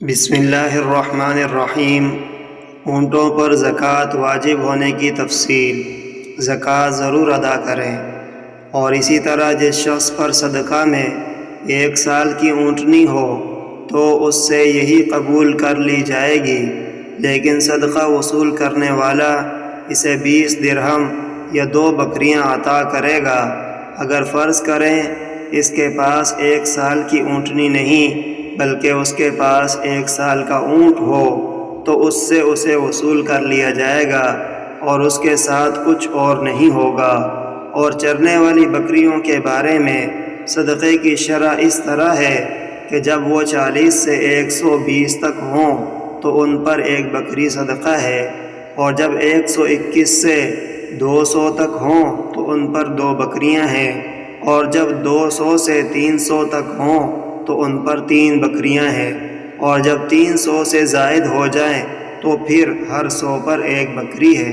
بسم اللہ الرحمن الرحیم۔ اونٹوں پر زکوٰۃ واجب ہونے کی تفصیل۔ زکوٰۃ ضرور ادا کریں، اور اسی طرح جس شخص پر صدقہ میں 1 سال کی اونٹنی ہو تو اس سے یہی قبول کر لی جائے گی، لیکن صدقہ وصول کرنے والا اسے 20 درہم یا 2 بکریاں عطا کرے گا۔ اگر فرض کریں اس کے پاس 1 سال کی اونٹنی نہیں بلکہ اس کے پاس 1 سال کا اونٹ ہو تو اس سے اسے وصول کر لیا جائے گا اور اس کے ساتھ کچھ اور نہیں ہوگا۔ اور چرنے والی بکریوں کے بارے میں صدقے کی شرح اس طرح ہے کہ جب وہ 40 سے 120 تک ہوں تو ان پر 1 بکری صدقہ ہے، اور جب 121 سے 200 تک ہوں تو ان پر 2 بکریاں ہیں، اور جب 200 سے 300 تک ہوں تو ان پر 3 بکریاں ہیں، اور جب 300 سے زائد ہو جائیں تو پھر ہر 100 پر 1 بکری ہے۔